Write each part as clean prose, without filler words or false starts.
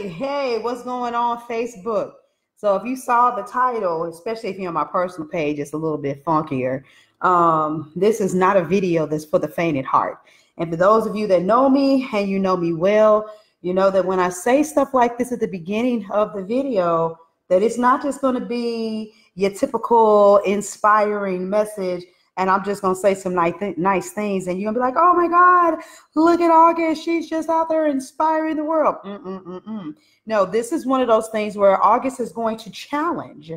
Hey, what's going on Facebook? So if you saw the title, especially if you're on my personal page, it's a little bit funkier. This is not a video that's for the faint at heart. And for those of you that know me and you know me well, you know that when I say stuff like this at the beginning of the video, that it's not just going to be your typical inspiring message and I'm just going to say some nice things and you're going to be like, oh my God, look at August. She's just out there inspiring the world. No, this is one of those things where August is going to challenge.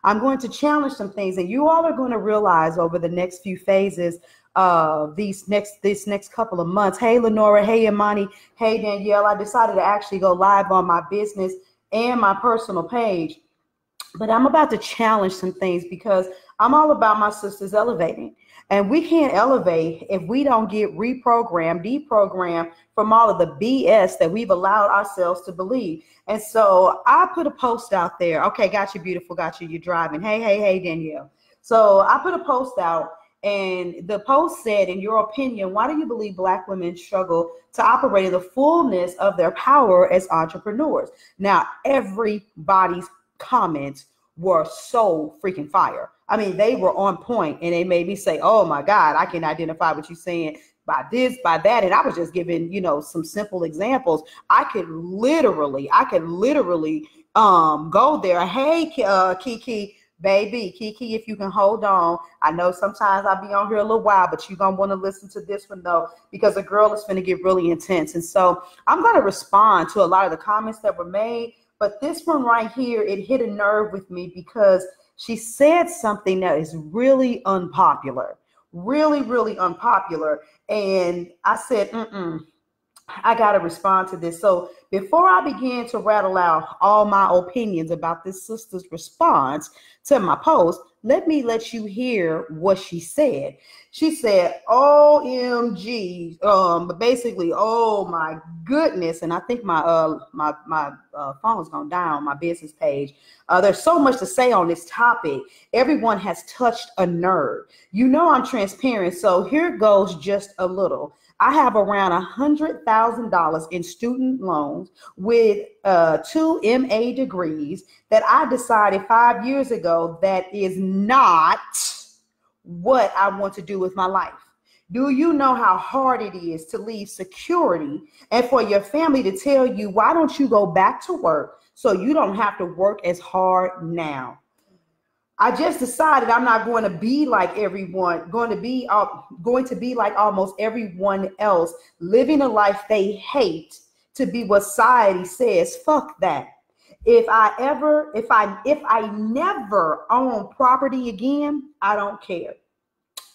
I'm going to challenge some things, and you all are going to realize over the next few phases of this next couple of months. Hey, Lenora. Hey, Imani. Hey, Danielle. I decided to actually go live on my business and my personal page, but I'm about to challenge some things because I'm all about my sisters elevating. And we can't elevate if we don't get reprogrammed, deprogrammed from all of the BS that we've allowed ourselves to believe. And so I put a post out there. Okay, got you, beautiful. Got you. You're driving. Hey, Danielle. So I put a post out, and the post said, in your opinion, why do you believe Black women struggle to operate in the fullness of their power as entrepreneurs? Now, everybody's comments were so freaking fire. I mean, they were on point, and they made me say, oh my God, I can identify what you're saying by this, by that. And I was just giving, some simple examples. I could literally go there. Hey, Kiki, baby, Kiki, if you can hold on. I know sometimes I'll be on here a little while, but you're going to want to listen to this one though, because the girl is going to get really intense. And so I'm going to respond to a lot of the comments that were made. But this one right here, it hit a nerve with me because she said something that is really unpopular, really unpopular. And I said, I got to respond to this. So before I begin to rattle out all my opinions about this sister's response to my post, let me let you hear what she said. She said, OMG, basically, oh my goodness. And I think my phone's gonna die on my business page. There's so much to say on this topic. Everyone has touched a nerve. You know I'm transparent, so here goes just a little. I have around $100,000 in student loans with 2 MA degrees that I decided 5 years ago that is not what I want to do with my life. Do you know how hard it is to leave security and for your family to tell you, why don't you go back to work so you don't have to work as hard now? I just decided I'm not going to be like everyone, going to be like almost everyone else, living a life they hate to be what society says. Fuck that. If I never own property again, I don't care.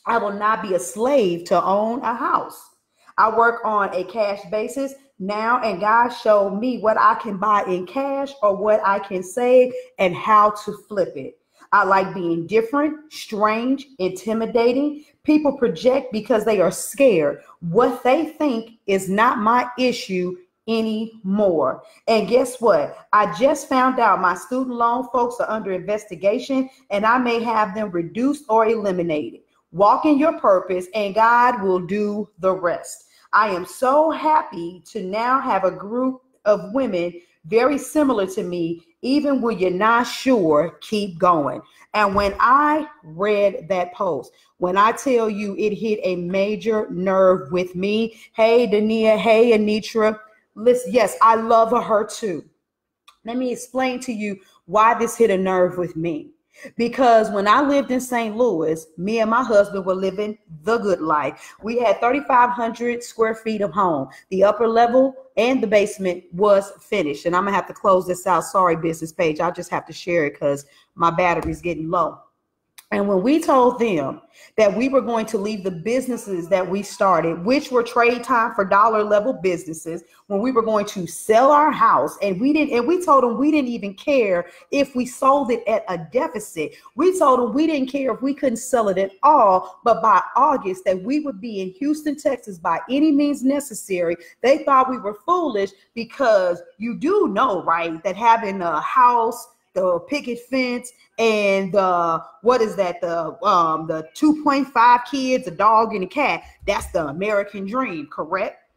I will not be a slave to own a house. I work on a cash basis now, and God showed me what I can buy in cash or what I can save and how to flip it. I like being different, strange, intimidating. People project because they are scared. What they think is not my issue anymore. And guess what? I just found out my student loan folks are under investigation, and I may have them reduced or eliminated. Walk in your purpose, and God will do the rest. I am so happy to now have a group of women very similar to me. Even when you're not sure, keep going. And when I read that post, when I tell you it hit a major nerve with me, hey, Dania, hey, Anitra, listen, yes, I love her too. Let me explain to you why this hit a nerve with me. Because when I lived in St. Louis, me and my husband were living the good life. We had 3,500 square feet of home. The upper level and the basement was finished. And I'm going to have to close this out. Sorry, business page. I'll just have to share it because my battery's getting low. And when we told them that we were going to leave the businesses that we started, which were trade time for dollar level businesses, when we were going to sell our house, and we told them we didn't even care if we sold it at a deficit. We told them we didn't care if we couldn't sell it at all, but by August that we would be in Houston, Texas by any means necessary. They thought we were foolish because you do know, right, that having a house, the picket fence, and what is that? The 2.5 kids, a dog and a cat. That's the American dream, correct?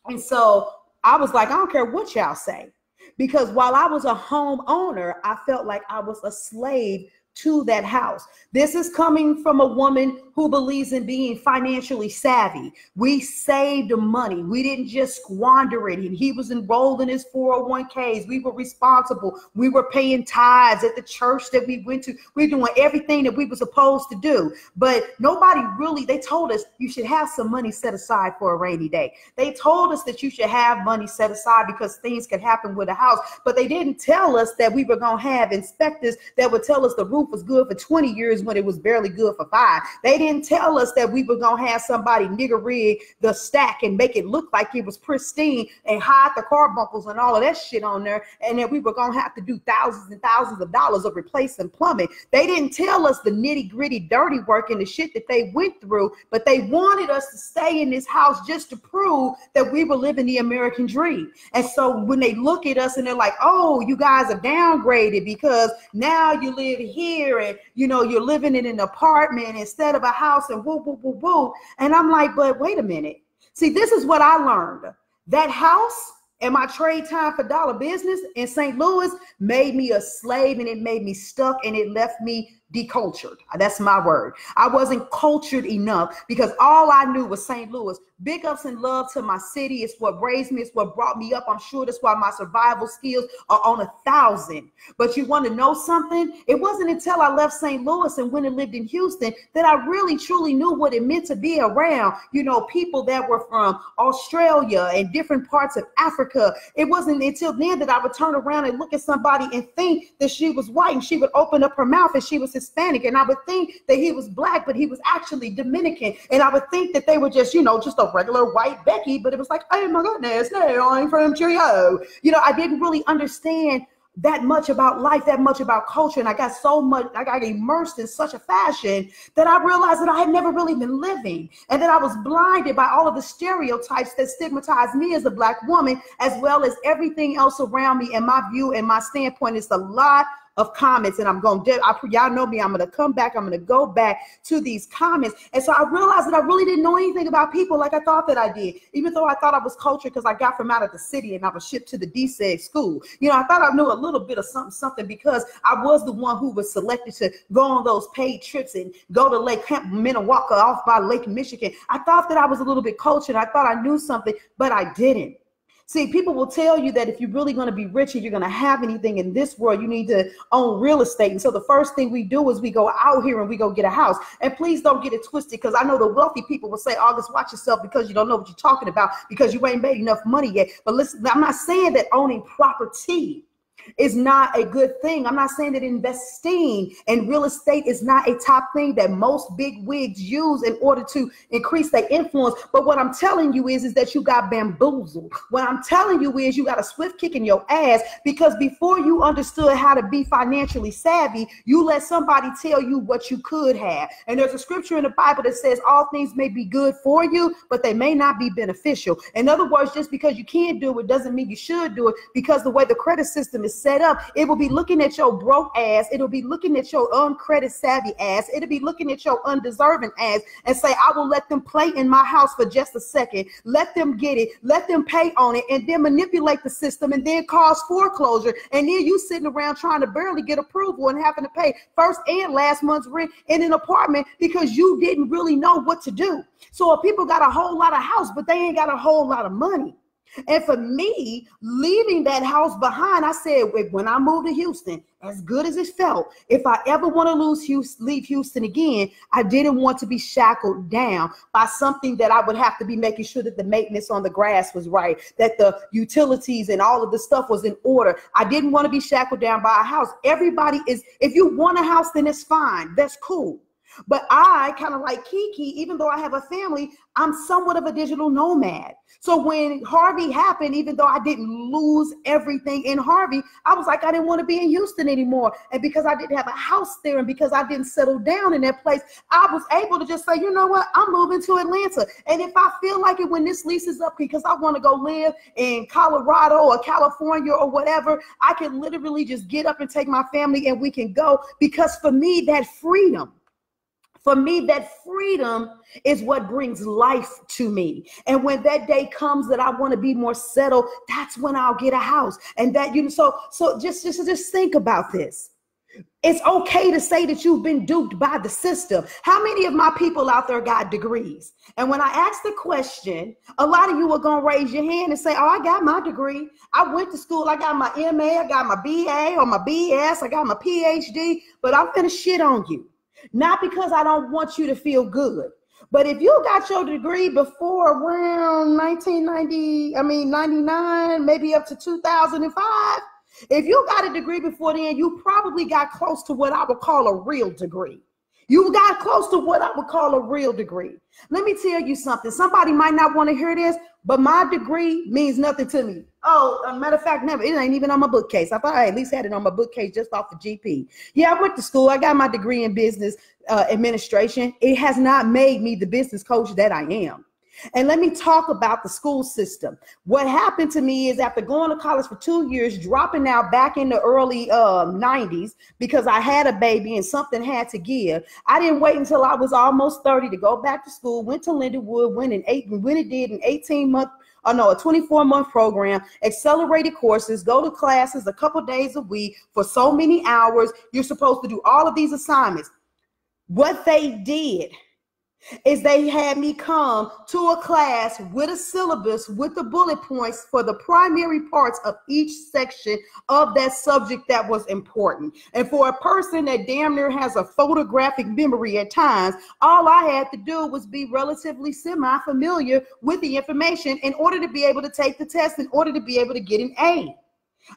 And so I was like, I don't care what y'all say. because while I was a homeowner, I felt like I was a slave to that house. This is coming from a woman who believes in being financially savvy. We saved money. We didn't just squander it. And he was enrolled in his 401ks. We were responsible. We were paying tithes at the church that we went to. We were doing everything that we were supposed to do. But nobody really, they told us you should have some money set aside for a rainy day. They told us that you should have money set aside because things could happen with a house. But they didn't tell us that we were going to have inspectors that would tell us the roof was good for 20 years when it was barely good for 5. They didn't tell us that we were going to have somebody nigger rig the stack and make it look like it was pristine and hide the carbuncles and all of that shit on there, and that we were going to have to do thousands and thousands of dollars of replacing plumbing. They didn't tell us the nitty gritty dirty work and the shit that they went through, but they wanted us to stay in this house just to prove that we were living the American dream. And so when they look at us and they're like, oh, you guys are downgraded because now you live here and you're living in an apartment instead of a house and woo, woo, woo, woo. And I'm like, but wait a minute. See, this is what I learned. That house and my trade time for dollar business in St. Louis made me a slave, and it made me stuck, and it left me decultured. That's my word. I wasn't cultured enough because all I knew was St. Louis. Big ups and love to my city. It's what raised me. It's what brought me up. I'm sure that's why my survival skills are on 1,000. But you want to know something? It wasn't until I left St. Louis and went and lived in Houston that I really truly knew what it meant to be around, people that were from Australia and different parts of Africa. It wasn't until then that I would turn around and look at somebody and think that she was white, and she would open up her mouth and she was Hispanic, and I would think that he was black, but he was actually Dominican, and I would think that they were just just a regular white Becky, but it was like, oh my goodness, no, I'm from Cheerio. I didn't really understand that much about life, that much about culture, and I got immersed in such a fashion that I realized that I had never really been living, and that I was blinded by all of the stereotypes that stigmatized me as a black woman, as well as everything else around me. And my view and my standpoint is a lot of comments, and y'all know me, I'm going to come back, I'm going to go back to these comments. And so I realized that I really didn't know anything about people like I thought that I did, even though I thought I was cultured because I got from out of the city and I was shipped to the DSEG school. I thought I knew a little bit of something because I was the one who was selected to go on those paid trips and go to Lake Minnewaca off by Lake Michigan. I thought that I was a little bit cultured. I thought I knew something, but I didn't. See, people will tell you that if you're really going to be rich and you're going to have anything in this world, you need to own real estate. And so the first thing we do is we go out here and we go get a house. And please don't get it twisted, because I know the wealthy people will say, August, watch yourself, because you don't know what you're talking about, because you ain't made enough money yet. But listen, I'm not saying that owning property is not a good thing. I'm not saying that investing in real estate is not a top thing that most big wigs use in order to increase their influence. But what I'm telling you is that you got bamboozled. What I'm telling you is you got a swift kick in your ass, because before you understood how to be financially savvy, you let somebody tell you what you could have. And there's a scripture in the Bible that says all things may be good for you, but they may not be beneficial. In other words, just because you can't do it doesn't mean you should do it, because the way the credit system is set up, it will be looking at your broke ass, it'll be looking at your uncredit savvy ass, it'll be looking at your undeserving ass and say, I will let them play in my house for just a second, let them get it, let them pay on it, and then manipulate the system, and then cause foreclosure, and then you sitting around trying to barely get approval and having to pay first and last month's rent in an apartment because you didn't really know what to do. So people got a whole lot of house, but they ain't got a whole lot of money. And for me, leaving that house behind, I said, when I moved to Houston, as good as it felt, if I ever want to leave Houston again, I didn't want to be shackled down by something that I would have to be making sure that the maintenance on the grass was right, that the utilities and all of the stuff was in order. I didn't want to be shackled down by a house. Everybody is, if you want a house, then it's fine. That's cool. But I kind of like Kiki, even though I have a family, I'm somewhat of a digital nomad. So when Harvey happened, even though I didn't lose everything in Harvey, I was like, I didn't want to be in Houston anymore. And because I didn't have a house there, and because I didn't settle down in that place, I was able to just say, you know what, I'm moving to Atlanta. And if I feel like it when this lease is up, because I want to go live in Colorado or California or whatever, I can literally just get up and take my family and we can go. Because for me, that freedom For me, that freedom is what brings life to me. And when that day comes that I want to be more settled, that's when I'll get a house. And that, you know, so just think about this. It's okay to say that you've been duped by the system. How many of my people out there got degrees? And when I ask the question, a lot of you are going to raise your hand and say, oh, I got my degree. I went to school. I got my MA. I got my BA or my BS. I got my PhD. But I'm going to shit on you. Not because I don't want you to feel good. But if you got your degree before around 99, maybe up to 2005, if you got a degree before then, you probably got close to what I would call a real degree. You got close to what I would call a real degree. Let me tell you something. Somebody might not want to hear this, but my degree means nothing to me. Oh, a matter of fact, never. It ain't even on my bookcase. I thought I at least had it on my bookcase just off the GP. Yeah, I went to school. I got my degree in business administration. It has not made me the business coach that I am. And let me talk about the school system. What happened to me is after going to college for 2 years, dropping out back in the early 90s because I had a baby and something had to give. I didn't wait until I was almost 30 to go back to school, went to Lindenwood, went an 24-month program, accelerated courses, go to classes a couple days a week for so many hours. You're supposed to do all of these assignments. What they did is they had me come to a class with a syllabus with the bullet points for the primary parts of each section of that subject that was important. And for a person that damn near has a photographic memory at times, all I had to do was be relatively semi-familiar with the information in order to be able to take the test, in order to be able to get an A.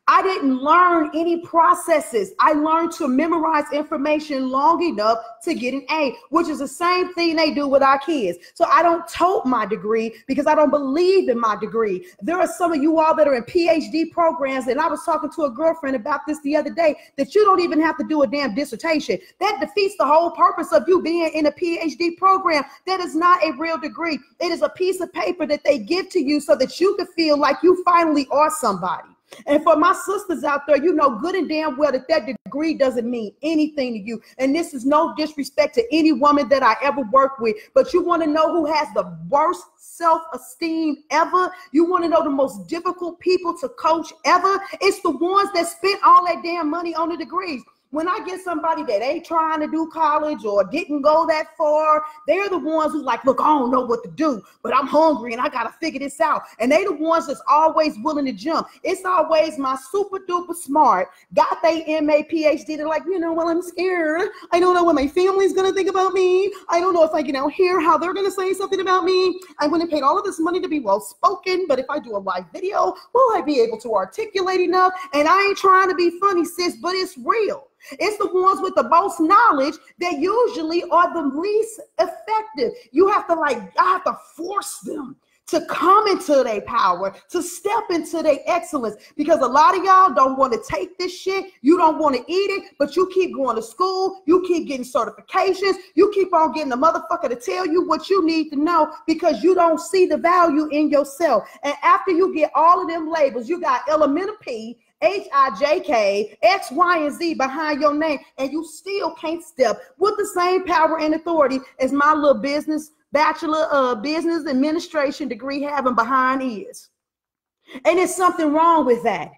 I didn't learn any processes. I learned to memorize information long enough to get an A, which is the same thing they do with our kids. So I don't tote my degree because I don't believe in my degree. There are some of you all that are in PhD programs, and I was talking to a girlfriend about this the other day, that you don't even have to do a damn dissertation. That defeats the whole purpose of you being in a PhD program. That is not a real degree. It is a piece of paper that they give to you so that you can feel like you finally are somebody. And for my sisters out there, you know good and damn well that that degree doesn't mean anything to you. And this is no disrespect to any woman that I ever worked with, but you want to know who has the worst self-esteem ever? You want to know the most difficult people to coach ever? It's the ones that spent all that damn money on the degrees. When I get somebody that ain't trying to do college or didn't go that far, they're the ones who's like, look, I don't know what to do, but I'm hungry and I got to figure this out. And they the ones that's always willing to jump. It's always my super duper smart, got they MA, PhD. They're like, you know, well, I'm scared. I don't know what my family's going to think about me. I don't know if I can out hear how they're going to say something about me. I went and paid all of this money to be well spoken, but if I do a live video, will I be able to articulate enough? And I ain't trying to be funny, sis, but it's real. It's the ones with the most knowledge that usually are the least effective. You have to I have to force them to come into their power, to step into their excellence, because a lot of y'all don't want to take this shit. You don't want to eat it, but you keep going to school. You keep getting certifications. You keep on getting the motherfucker to tell you what you need to know because you don't see the value in yourself. And after you get all of them labels, you got elemental P, HIJK, X, Y, and Z behind your name, and you still can't step with the same power and authority as my little bachelor of business administration degree having behind is. And there's something wrong with that.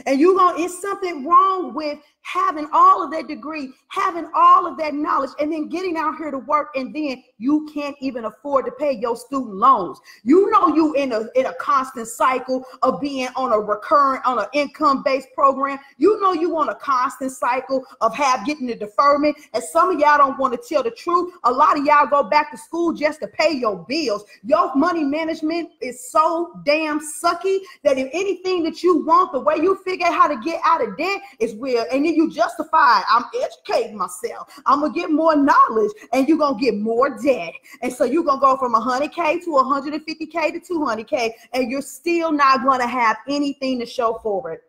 And it's something wrong with having all of that degree, having all of that knowledge, and then getting out here to work, and then you can't even afford to pay your student loans. You know you in a constant cycle of being on an income-based program. You know you on a constant cycle of getting the deferment. And some of y'all don't want to tell the truth. A lot of y'all go back to school just to pay your bills. Your money management is so damn sucky that if anything that you want, the way you figure out how to get out of debt is real. And then you justify, I'm educating myself. I'm going to get more knowledge, and you're going to get more debt. And so you're going to go from 100K to 150K to 200K, and you're still not going to have anything to show for it.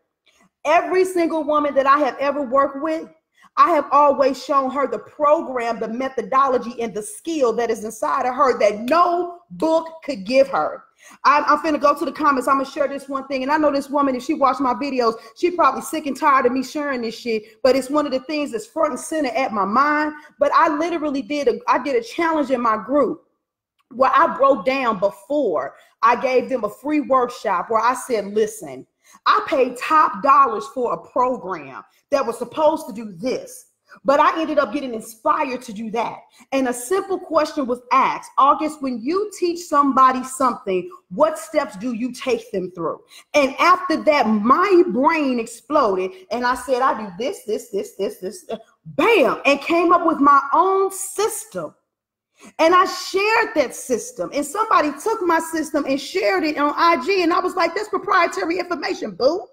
Every single woman that I have ever worked with, I have always shown her the program, the methodology, and the skill that is inside of her that no book could give her. I'm finna go to the comments. I'm gonna share this one thing. And I know this woman, if she watched my videos, she probably sick and tired of me sharing this shit. But it's one of the things that's front and center at my mind. But I literally did a challenge in my group where I broke down before I gave them a free workshop where I said, listen, I paid top dollars for a program that was supposed to do this. But I ended up getting inspired to do that. And a simple question was asked, August, when you teach somebody something, what steps do you take them through? And after that, my brain exploded. And I said, I do this, bam, and came up with my own system. And I shared that system. And somebody took my system and shared it on IG. And I was like, that's proprietary information, boo.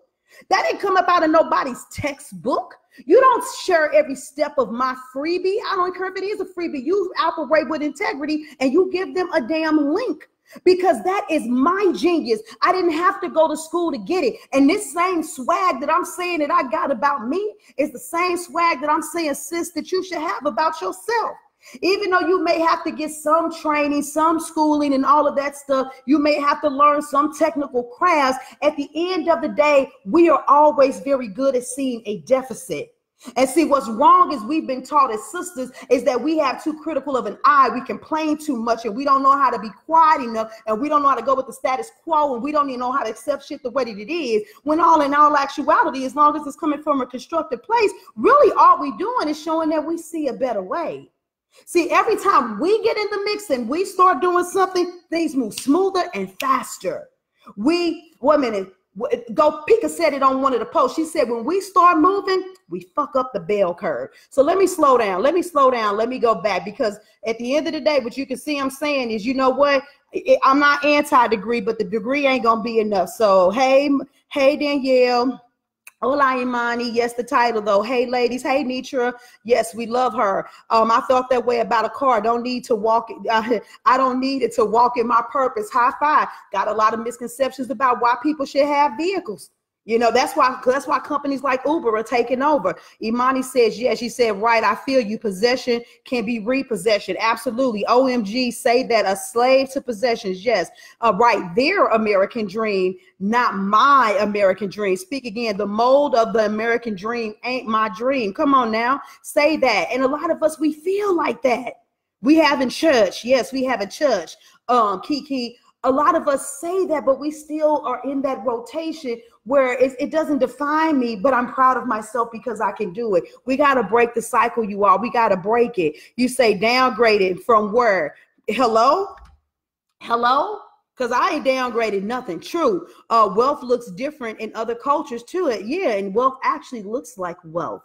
That didn't come up out of nobody's textbook. You don't share every step of my freebie. I don't care if it is a freebie. You operate with integrity and you give them a damn link, because that is my genius. I didn't have to go to school to get it. And this same swag that I'm saying that I got about me is the same swag that I'm saying, sis, that you should have about yourself. Even though you may have to get some training, some schooling and all of that stuff, you may have to learn some technical crafts. At the end of the day, we are always very good at seeing a deficit. And see, what's wrong is we've been taught as sisters is that we have too critical of an eye. We complain too much and we don't know how to be quiet enough, and we don't know how to go with the status quo, and we don't even know how to accept shit the way that it is. When all in all actuality, as long as it's coming from a constructive place, really all we doing is showing that we see a better way. See, every time we get in the mix and we start doing something, things move smoother and faster. Pika said it on one of the posts. She said, when we start moving, we fuck up the bell curve. So let me slow down. Let me go back, because at the end of the day, what you can see I'm saying is, you know what? I'm not anti-degree, but the degree ain't going to be enough. So, hey, Danielle. Hola, Imani. Yes, the title though. Hey, ladies. Hey, Nitra. Yes, we love her. I felt that way about a car. Don't need to walk. I don't need it to walk in my purpose. High five. Got a lot of misconceptions about why people should have vehicles. You know, that's why companies like Uber are taking over. Imani says, yes, she said, right. I feel you. Possession can be repossession. Absolutely. OMG, say that. A slave to possessions. Yes. Right. Their American dream, not my American dream. Speak again. The mold of the American dream ain't my dream. Come on now. Say that. And a lot of us, we feel like that. We have in church. Yes, we have in church. Kiki, a lot of us say that, but we still are in that rotation where it doesn't define me, but I'm proud of myself because I can do it. We got to break the cycle, you all. We got to break it. You say downgraded from where? Hello? Because I ain't downgraded nothing. True. Wealth looks different in other cultures too. Yeah, and wealth actually looks like wealth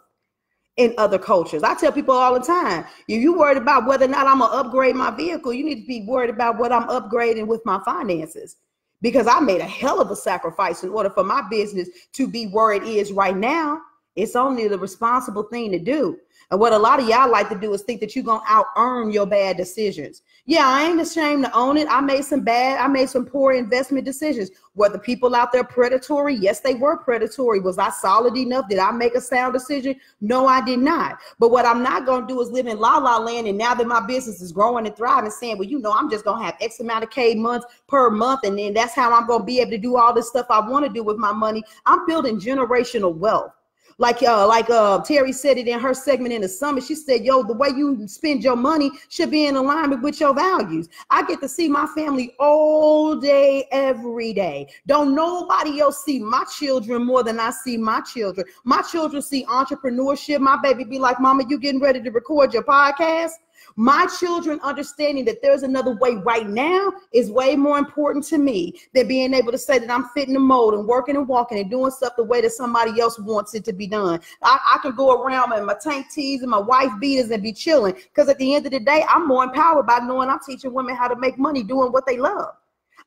in other cultures. I tell people all the time, if you worried about whether or not I'm going to upgrade my vehicle, you need to be worried about what I'm upgrading with my finances. Because I made a hell of a sacrifice in order for my business to be where it is right now. It's only the responsible thing to do. And what a lot of y'all like to do is think that you're going to out-earn your bad decisions. Yeah, I ain't ashamed to own it. I made some poor investment decisions. Were the people out there predatory? Yes, they were predatory. Was I solid enough? Did I make a sound decision? No, I did not. But what I'm not going to do is live in la-la land, and now that my business is growing and thriving, saying, well, you know, I'm just going to have X amount of K months per month, and then that's how I'm going to be able to do all this stuff I want to do with my money. I'm building generational wealth. Like Terry said it in her segment in the summit. She said, yo, the way you spend your money should be in alignment with your values. I get to see my family all day, every day. Don't nobody else see my children more than I see my children. My children see entrepreneurship. My baby be like, Mama, you getting ready to record your podcast? My children understanding that there's another way right now is way more important to me than being able to say that I'm fitting the mold and working and walking and doing stuff the way that somebody else wants it to be done. I can go around in my tank tees and my wife beaters and be chilling, because at the end of the day, I'm more empowered by knowing I'm teaching women how to make money doing what they love.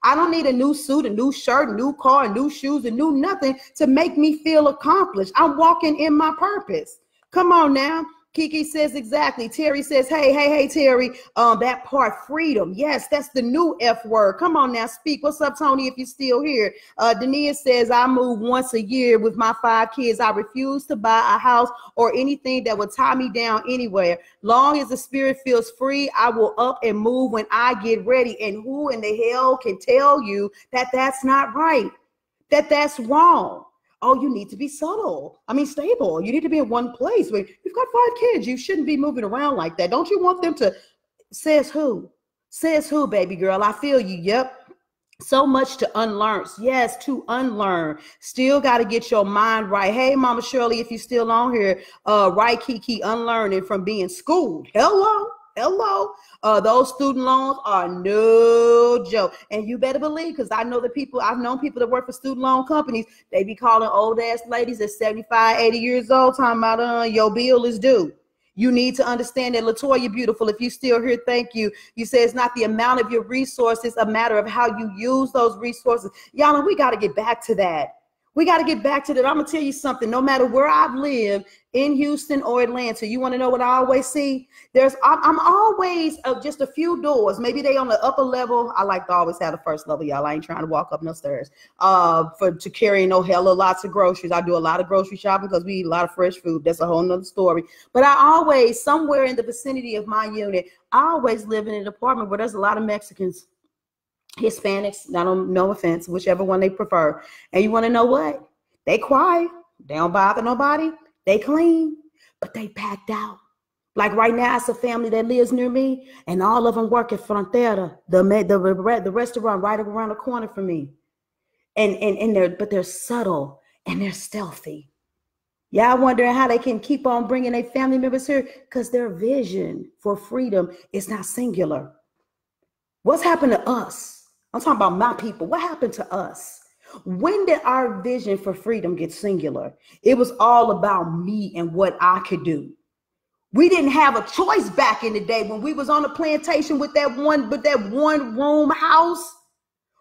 I don't need a new suit, a new shirt, a new car, a new shoes, a new nothing to make me feel accomplished. I'm walking in my purpose. Come on now. Kiki says exactly. Terry says, hey, Terry. That part, freedom. Yes, that's the new F word. Come on now, speak. What's up, Tony, if you're still here? Dania says, I move once a year with my 5 kids. I refuse to buy a house or anything that would tie me down anywhere. Long as the spirit feels free, I will up and move when I get ready. And who in the hell can tell you that that's not right? That that's wrong? Oh, you need to be subtle. I mean, stable. You need to be in one place. You've got 5 kids. You shouldn't be moving around like that. Don't you want them to? Says who? Says who, baby girl? I feel you. Yep. So much to unlearn. Yes, to unlearn. Still got to get your mind right. Hey, Mama Shirley, if you're still on here, right, Kiki, unlearning from being schooled. Hello. Those student loans are no joke. And you better believe, because I've known people that work for student loan companies. They be calling old ass ladies at 75, 80 years old, talking about your bill is due. You need to understand that. Latoya Beautiful, if you still here, thank you. You say it's not the amount of your resources, a matter of how you use those resources. Y'all, we got to get back to that. We got to get back to that. I'm going to tell you something. No matter where I've lived, in Houston or Atlanta, you want to know what I always see? I'm always just a few doors. Maybe they on the upper level. I like to always have the first level, y'all. I ain't trying to walk up no stairs to carry no hella lots of groceries. I do a lot of grocery shopping because we eat a lot of fresh food. That's a whole nother story. But I always, somewhere in the vicinity of my unit, I always live in an apartment where there's a lot of Mexicans, Hispanics, no offense, whichever one they prefer. And you want to know what? They quiet. They don't bother nobody. They clean, but they packed out. Like right now, it's a family that lives near me, and all of them work at Frontera, the restaurant right around the corner from me. And they're subtle and they're stealthy. Y'all wondering how they can keep on bringing their family members here? Because their vision for freedom is not singular. What's happened to us? I'm talking about my people. What happened to us? When did our vision for freedom get singular? It was all about me and what I could do. We didn't have a choice back in the day when we was on the plantation with that one room house.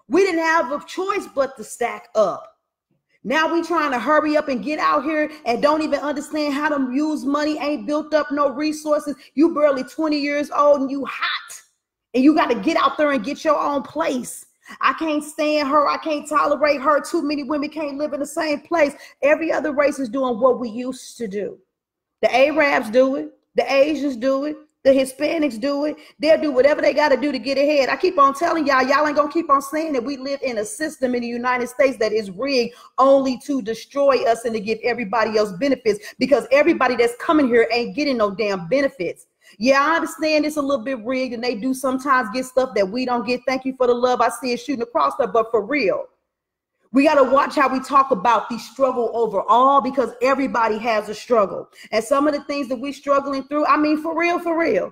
We didn't have a choice but to stack up. Now we trying to hurry up and get out here and don't even understand how to use money, ain't built up no resources. You barely 20 years old and you hot. And you got to get out there and get your own place. I can't stand her. I can't tolerate her. Too many women can't live in the same place. Every other race is doing what we used to do. The Arabs do it. The Asians do it. The Hispanics do it. They'll do whatever they got to do to get ahead. I keep on telling y'all ain't going to keep on saying that we live in a system in the United States that is rigged only to destroy us and to give everybody else benefits, because everybody that's coming here ain't getting no damn benefits. Yeah, I understand it's a little bit rigged and they do sometimes get stuff that we don't get. Thank you for the love I see it shooting across there. But for real, we got to watch how we talk about the struggle overall, because everybody has a struggle. And some of the things that we're struggling through, I mean, for real.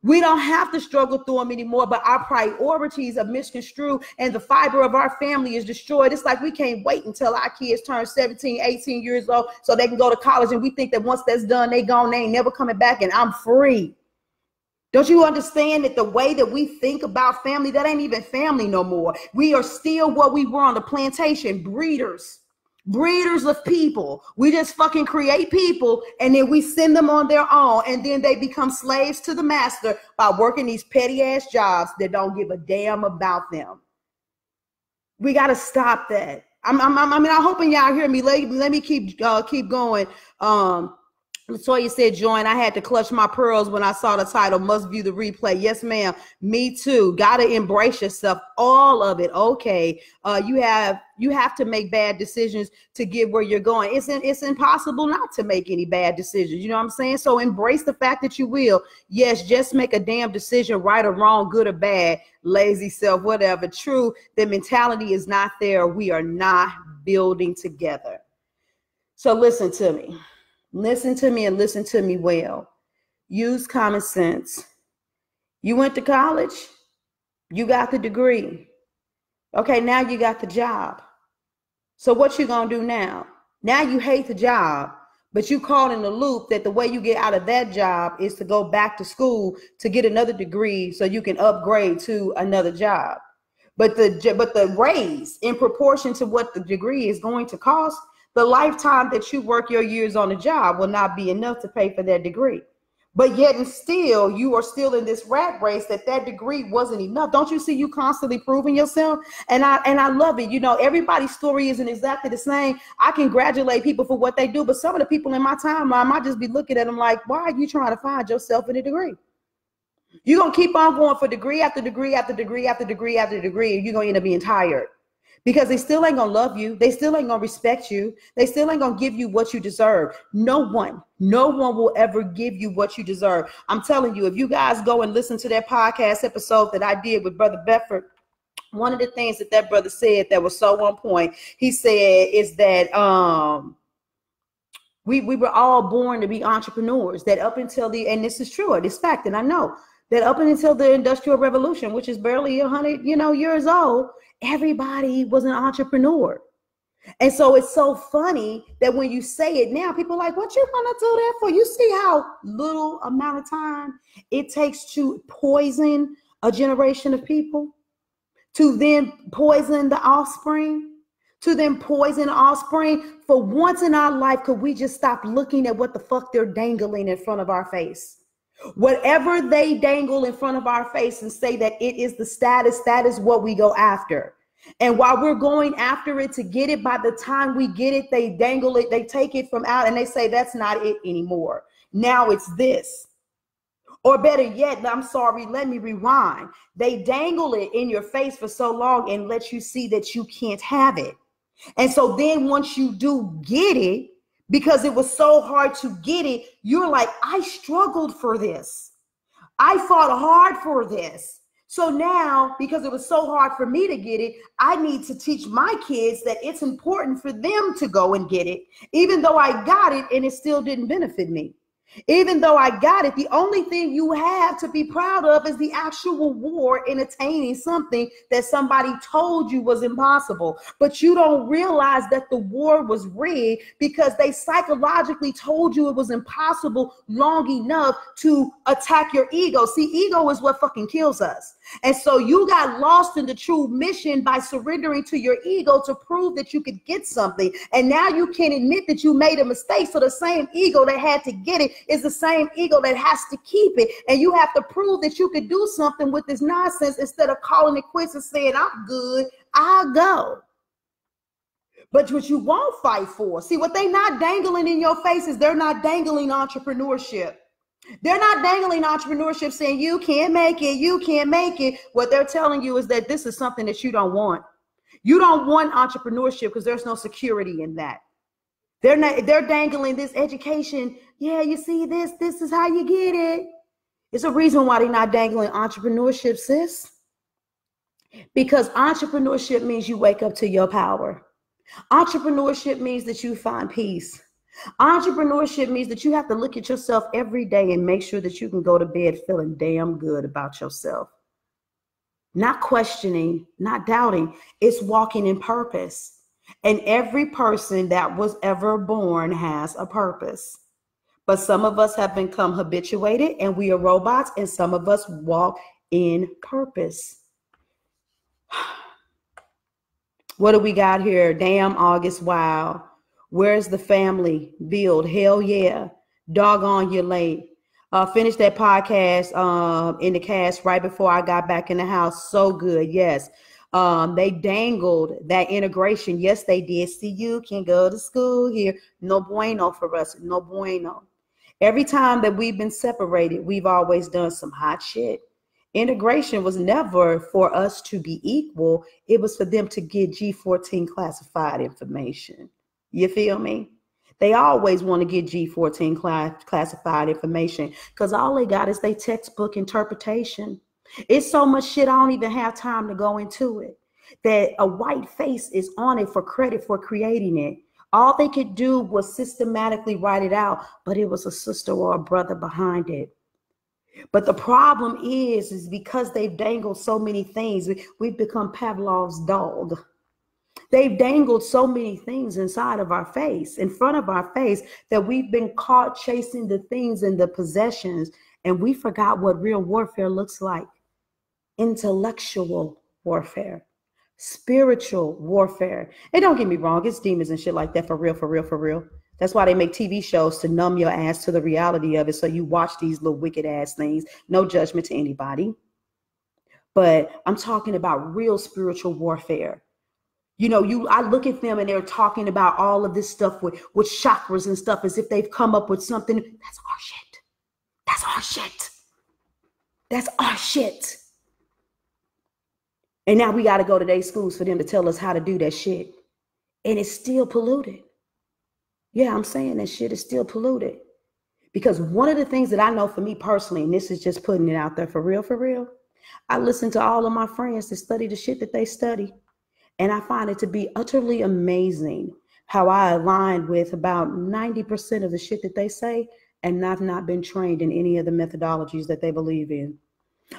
We don't have to struggle through them anymore, but our priorities are misconstrued and the fiber of our family is destroyed. It's like we can't wait until our kids turn 17, 18 years old so they can go to college, and we think that once that's done, they gone, they ain't never coming back and I'm free. Don't you understand that the way that we think about family, that ain't even family no more. We are still what we were on the plantation, breeders of people. We just fucking create people and then we send them on their own, and then they become slaves to the master by working these petty ass jobs that don't give a damn about them. We got to stop that. I'm hoping y'all hear me. Let me keep going. Latoya said, join. I had to clutch my pearls when I saw the title, must view the replay. Yes, ma'am. Me too. Got to embrace yourself. All of it. Okay. You have to make bad decisions to get where you're going. It's impossible not to make any bad decisions. You know what I'm saying? So embrace the fact that you will. Yes, just make a damn decision, right or wrong, good or bad, lazy self, whatever. True. The mentality is not there. We are not building together. So listen to me. Listen to me and listen to me well. Use common sense. You went to college. You got the degree. Okay, now you got the job. So what you gonna do now? Now you hate the job, but you caught in the loop that the way you get out of that job is to go back to school to get another degree so you can upgrade to another job. But the raise in proportion to what the degree is going to cost, The lifetime that you work your years on a job will not be enough to pay for that degree. But yet and still, you are still in this rat race that degree wasn't enough. Don't you see you constantly proving yourself? And I love it. You know, everybody's story isn't exactly the same. I congratulate people for what they do, but some of the people in my timeline, I might just be looking at them like, why are you trying to find yourself in a degree? You're going to keep on going for degree after degree after degree after degree after degree, and you're going to end up being tired. Because they still ain't gonna love you. They still ain't gonna respect you. They still ain't gonna give you what you deserve. No one will ever give you what you deserve. I'm telling you, if you guys go and listen to that podcast episode that I did with Brother Bedford, one of the things that brother said that was so on point, he said is that we were all born to be entrepreneurs. That up until and this is true, it's fact, and I know that up until the Industrial Revolution, which is barely 100 years old, everybody was an entrepreneur. And so it's so funny that when you say it now, people are like, what you gonna do that for? You see how little amount of time it takes to poison a generation of people, to then poison the offspring, to then poison the offspring. For once in our life, could we just stop looking at what the fuck they're dangling in front of our face? Whatever they dangle in front of our face and say that it is the status, that is what we go after. And while we're going after it to get it, by the time we get it, they dangle it, they take it from out and they say, that's not it anymore. Now it's this. Or better yet, I'm sorry, let me rewind. They dangle it in your face for so long and let you see that you can't have it. And so then once you do get it, because it was so hard to get it, you're like, I struggled for this. I fought hard for this. So now, because it was so hard for me to get it, I need to teach my kids that it's important for them to go and get it, even though I got it and it still didn't benefit me. Even though I got it, the only thing you have to be proud of is the actual war in attaining something that somebody told you was impossible. But you don't realize that the war was rigged because they psychologically told you it was impossible long enough to attack your ego. See, ego is what fucking kills us. And so you got lost in the true mission by surrendering to your ego to prove that you could get something. And now you can't admit that you made a mistake. So the same ego that had to get it is the same ego that has to keep it. And you have to prove that you could do something with this nonsense instead of calling it quits and saying, I'm good, I'll go. But what you won't fight for, see, what they not dangling in your face is they're not dangling entrepreneurship. They're not dangling entrepreneurship saying you can't make it, you can't make it. What they're telling you is that this is something that you don't want. You don't want entrepreneurship because there's no security in that. They're dangling this education. Yeah, you see this is how you get it. It's a reason why they're not dangling entrepreneurship, sis. Because entrepreneurship means you wake up to your power. Entrepreneurship means that you find peace. Entrepreneurship means that you have to look at yourself every day and make sure that you can go to bed feeling damn good about yourself. Not questioning, not doubting. It's walking in purpose. And every person that was ever born has a purpose. But some of us have become habituated and we are robots, and some of us walk in purpose. What do we got here? Damn August, wow. Where's the family? Build. Hell yeah. Doggone you late. Finished that podcast in the cast right before I got back in the house. So good. Yes. They dangled that integration. Yes, they did. See, you can go to school here. No bueno for us. No bueno. Every time that we've been separated, we've always done some hot shit. Integration was never for us to be equal. It was for them to get G14 classified information. You feel me? They always want to get G14 classified information because all they got is their textbook interpretation. It's so much shit I don't even have time to go into it. That a white face is on it for credit for creating it. All they could do was systematically write it out, but it was a sister or a brother behind it. But the problem is because they've dangled so many things, we've become Pavlov's dog. They've dangled so many things inside of our face, in front of our face, that we've been caught chasing the things and the possessions, and we forgot what real warfare looks like. Intellectual warfare, Spiritual warfare. And don't get me wrong, it's demons and shit like that for real, for real, for real. That's why they make TV shows to numb your ass to the reality of it. So you watch these little wicked ass things. No judgment to anybody. But I'm talking about real spiritual warfare. You know, I look at them and they're talking about all of this stuff with chakras and stuff as if they've come up with something. That's our shit. That's our shit. That's our shit. And now we got to go to their schools for them to tell us how to do that shit. And it's still polluted. Yeah, I'm saying that shit is still polluted. Because one of the things that I know for me personally, and this is just putting it out there for real, I listen to all of my friends that study the shit that they study. And I find it to be utterly amazing how I align with about 90% of the shit that they say, and I've not been trained in any of the methodologies that they believe in.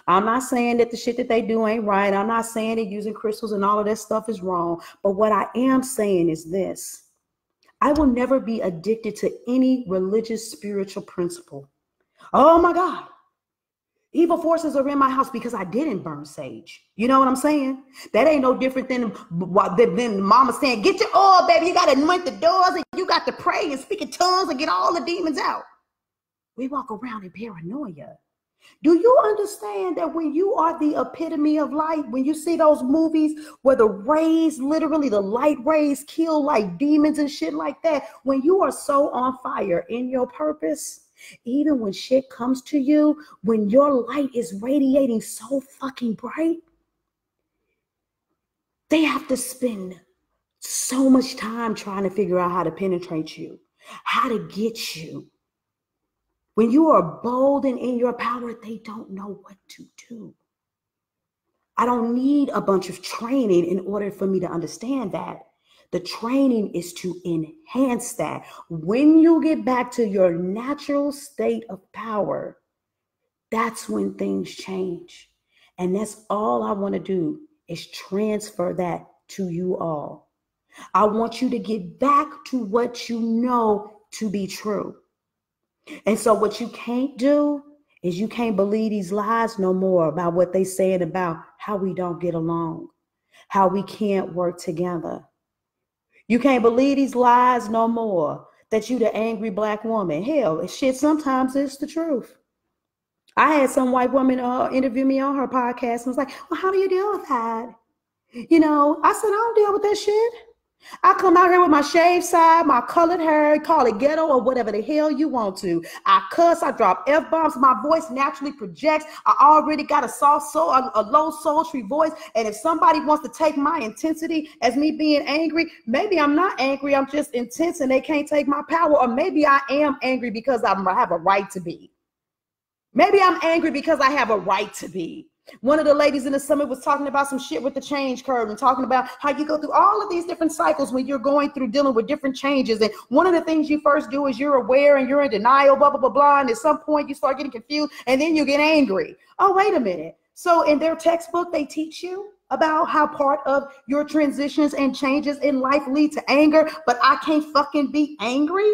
I'm not saying that the shit that they do ain't right. I'm not saying that using crystals and all of that stuff is wrong. But what I am saying is this. I will never be addicted to any religious, spiritual principle. Oh my God. Evil forces are in my house because I didn't burn sage. You know what I'm saying? That ain't no different than mama saying, get your oil, baby. You got to anoint the doors and you got to pray and speak in tongues and get all the demons out. We walk around in paranoia. Do you understand that when you are the epitome of light, when you see those movies where the rays, literally the light rays kill like demons and shit like that, when you are so on fire in your purpose, even when shit comes to you, when your light is radiating so fucking bright, they have to spend so much time trying to figure out how to penetrate you, how to get you. When you are bold and in your power, they don't know what to do. I don't need a bunch of training in order for me to understand that. The training is to enhance that. When you get back to your natural state of power, that's when things change. And that's all I want to do is transfer that to you all. I want you to get back to what you know to be true. And so what you can't do is you can't believe these lies no more about what they said about how we don't get along, how we can't work together. You can't believe these lies no more that you the angry Black woman. Hell, shit, sometimes it's the truth. I had some white woman interview me on her podcast and was like, well, how do you deal with that? You know, I said, I don't deal with that shit. I come out here with my shaved side, my colored hair, call it ghetto or whatever the hell you want to. I cuss, I drop F-bombs, my voice naturally projects. I already got a low sultry voice. And if somebody wants to take my intensity as me being angry, maybe I'm not angry, I'm just intense and they can't take my power. Or maybe I am angry because I have a right to be. Maybe I'm angry because I have a right to be. One of the ladies in the summit was talking about some shit with the change curve and talking about how you go through all of these different cycles when you're going through dealing with different changes. And one of the things you first do is you're aware and you're in denial, blah, blah, blah, blah. And at some point you start getting confused and then you get angry. Oh, wait a minute. So in their textbook, they teach you about how part of your transitions and changes in life lead to anger, but I can't fucking be angry.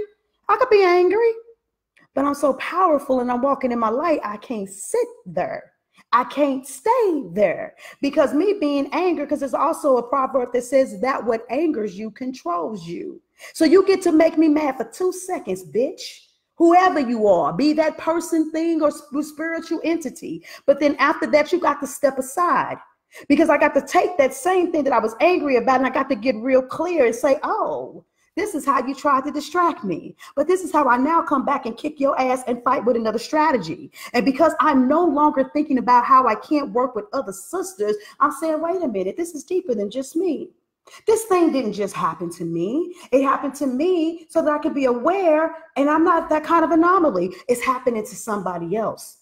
I could be angry, but I'm so powerful and I'm walking in my light. I can't sit there. I can't stay there because me being angry, because there's also a proverb that says that what angers you controls you. So you get to make me mad for 2 seconds, bitch. Whoever you are, be that person, thing, or spiritual entity. But then after that, you got to step aside because I got to take that same thing that I was angry about and I got to get real clear and say, oh, this is how you tried to distract me. But this is how I now come back and kick your ass and fight with another strategy. And because I'm no longer thinking about how I can't work with other sisters, I'm saying, wait a minute, this is deeper than just me. This thing didn't just happen to me. It happened to me so that I could be aware, and I'm not that kind of anomaly. It's happening to somebody else.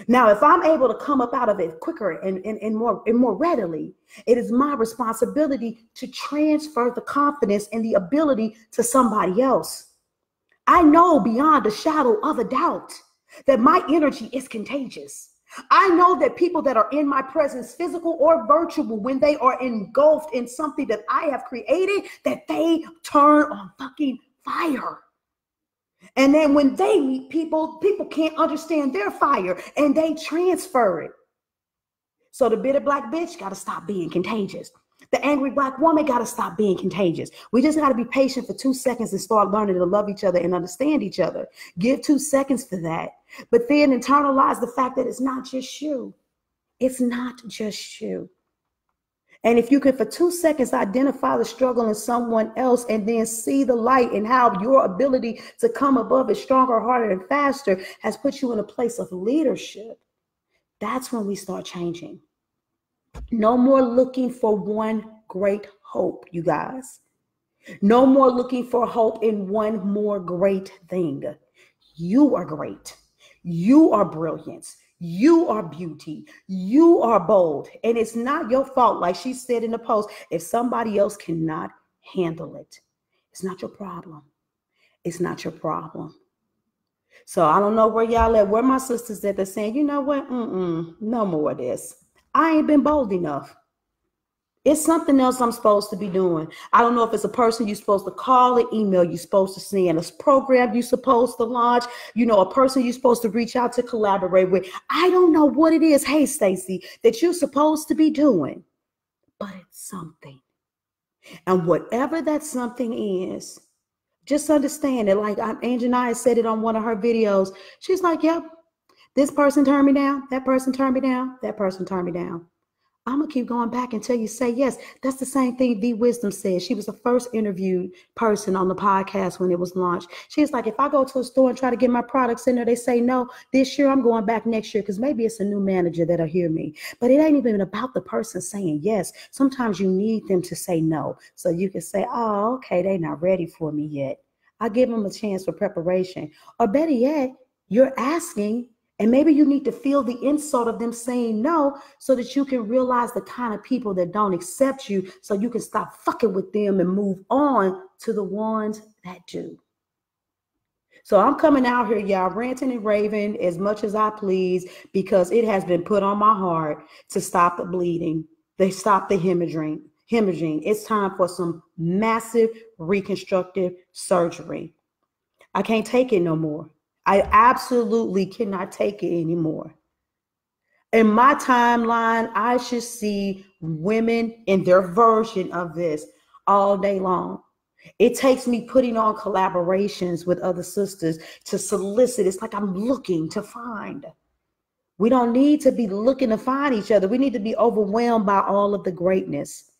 Now, if I'm able to come up out of it quicker and more readily, it is my responsibility to transfer the confidence and the ability to somebody else. I know beyond a shadow of a doubt that my energy is contagious. I know that people that are in my presence, physical or virtual, when they are engulfed in something that I have created, that they turn on fucking fire. And then when they meet people can't understand their fire and they transfer it. So the bitter Black bitch got to stop being contagious. The angry Black woman got to stop being contagious. We just got to be patient for 2 seconds and start learning to love each other and understand each other. Give 2 seconds for that. But then internalize the fact that it's not just you. It's not just you. And if you can, for 2 seconds, identify the struggle in someone else and then see the light and how your ability to come above it stronger, harder, and faster has put you in a place of leadership, that's when we start changing. No more looking for one great hope, you guys. No more looking for hope in one more great thing. You are great. You are brilliant. You are beauty. You are bold. And it's not your fault. Like she said in the post, if somebody else cannot handle it, it's not your problem. It's not your problem. So I don't know where y'all at, where my sisters at, they're saying, you know what? No more of this. I ain't been bold enough. It's something else I'm supposed to be doing. I don't know if it's a person you're supposed to call, an email you're supposed to send, a program you're supposed to launch, a person you're supposed to reach out to collaborate with. I don't know what it is, hey, Stacey, that you're supposed to be doing, but it's something. And whatever that something is, just understand it. Like Anjanaya said it on one of her videos. She's like, yep, this person turned me down. That person turned me down. That person turned me down. I'm going to keep going back until you say yes. That's the same thing V Wisdom said. She was the first interviewed person on the podcast when it was launched. She's like, if I go to a store and try to get my products in there, they say no. This year, I'm going back next year because maybe it's a new manager that'll hear me. But it ain't even about the person saying yes. Sometimes you need them to say no. So you can say, oh, okay, they're not ready for me yet. I'll give them a chance for preparation. Or better yet, you're asking, and maybe you need to feel the insult of them saying no so that you can realize the kind of people that don't accept you so you can stop fucking with them and move on to the ones that do. So I'm coming out here, y'all, ranting and raving as much as I please because it has been put on my heart to stop the bleeding. They stop the hemorrhaging. It's time for some massive reconstructive surgery. I can't take it no more. I absolutely cannot take it anymore. In my timeline, I should see women in their version of this all day long. It takes me putting on collaborations with other sisters to solicit. It's like I'm looking to find. We don't need to be looking to find each other. We need to be overwhelmed by all of the greatness.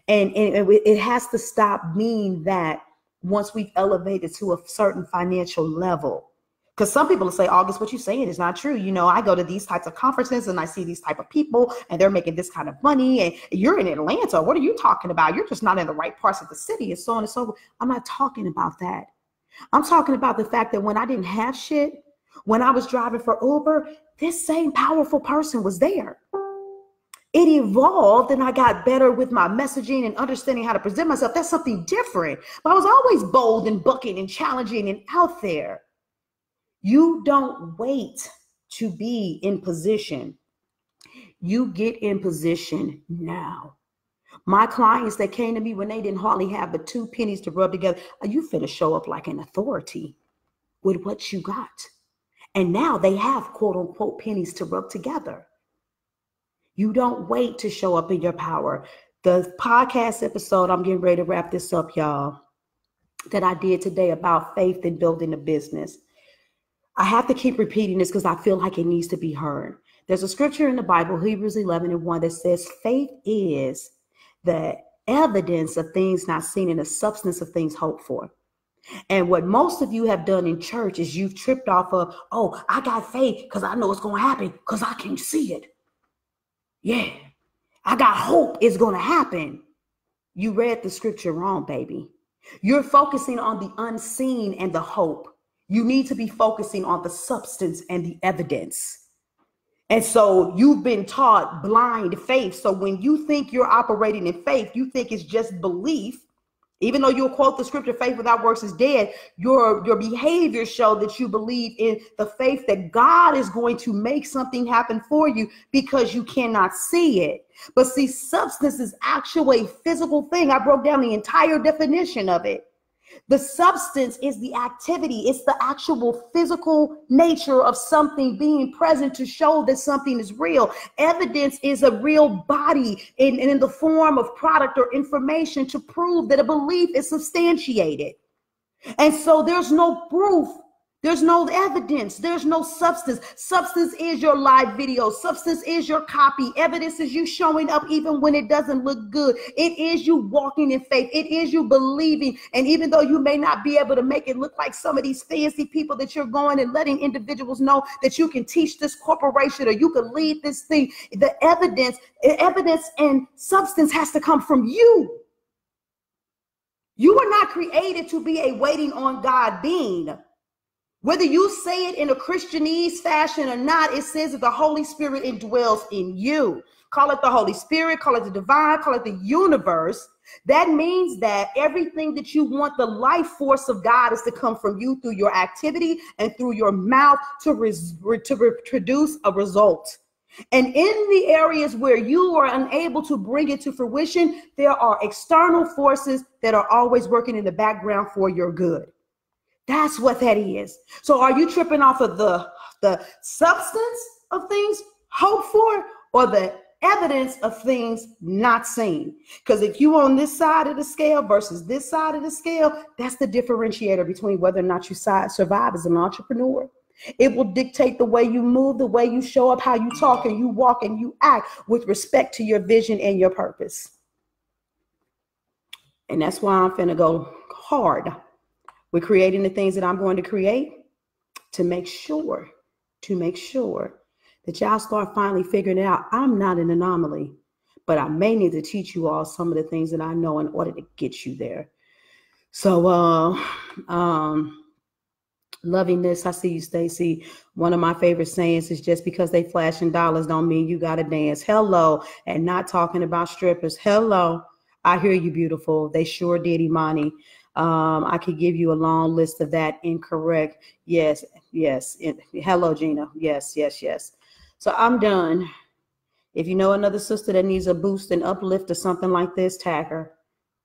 And it has to stop being that once we've elevated to a certain financial level. Because some people will say, August, what you're saying is not true. I go to these types of conferences and I see these type of people and they're making this kind of money and you're in Atlanta. What are you talking about? You're just not in the right parts of the city and so on and so forth. I'm not talking about that. I'm talking about the fact that when I didn't have shit, when I was driving for Uber, this same powerful person was there. It evolved and I got better with my messaging and understanding how to present myself. That's something different. But I was always bold and bucking and challenging and out there. You don't wait to be in position. You get in position now. My clients that came to me when they didn't hardly have but 2 pennies to rub together, you finna show up like an authority with what you got. And now they have quote unquote pennies to rub together. You don't wait to show up in your power. The podcast episode, I'm getting ready to wrap this up, y'all, that I did today about faith and building a business. I have to keep repeating this because I feel like it needs to be heard. There's a scripture in the Bible, Hebrews 11:1, that says faith is the evidence of things not seen and the substance of things hoped for. And what most of you have done in church is you've tripped off of, oh, I got faith because I know it's going to happen because I can see it. Yeah, I got hope it's going to happen. You read the scripture wrong, baby. You're focusing on the unseen and the hope. You need to be focusing on the substance and the evidence. And so you've been taught blind faith. So when you think you're operating in faith, you think it's just belief. Even though you'll quote the scripture, faith without works is dead, your behavior show that you believe in the faith that God is going to make something happen for you because you cannot see it. But see, substance is actually a physical thing. I broke down the entire definition of it. The substance is the activity. It's the actual physical nature of something being present to show that something is real. Evidence is a real body in the form of product or information to prove that a belief is substantiated. And so there's no proof. There's no evidence. There's no substance. Substance is your live video. Substance is your copy. Evidence is you showing up even when it doesn't look good. It is you walking in faith. It is you believing. And even though you may not be able to make it look like some of these fancy people that you're going and letting individuals know that you can teach this corporation or you can lead this thing, the evidence and substance has to come from you. You were not created to be a waiting on God being. Whether you say it in a Christianese fashion or not, it says that the Holy Spirit indwells in you. Call it the Holy Spirit, call it the divine, call it the universe. That means that everything that you want, the life force of God, is to come from you through your activity and through your mouth to produce a result. And in the areas where you are unable to bring it to fruition, there are external forces that are always working in the background for your good. That's what that is. So are you tripping off of the substance of things hoped for or the evidence of things not seen? Because if you on this side of the scale versus this side of the scale, that's the differentiator between whether or not you survive as an entrepreneur. It will dictate the way you move, the way you show up, how you talk and you walk and you act with respect to your vision and your purpose. And that's why I'm finna go hard. We're creating the things that I'm going to create to make sure that y'all start finally figuring it out. I'm not an anomaly, but I may need to teach you all some of the things that I know in order to get you there. So, loving this. I see you, Stacy. One of my favorite sayings is just because they flashing dollars don't mean you got to dance. Hello. And not talking about strippers. Hello. I hear you, beautiful. They sure did, Imani. I could give you a long list of that. Incorrect. Yes. Hello, Gina. Yes. So I'm done. If you know another sister that needs a boost and uplift or something like this, tag her.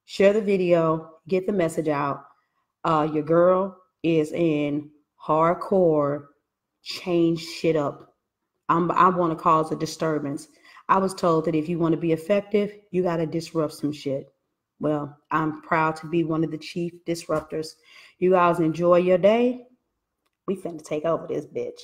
Share the video. Get the message out. Your girl is in hardcore change shit up. I want to cause a disturbance. I was told that if you want to be effective, you got to disrupt some shit. Well, I'm proud to be one of the chief disruptors. You guys enjoy your day. We finna take over this bitch.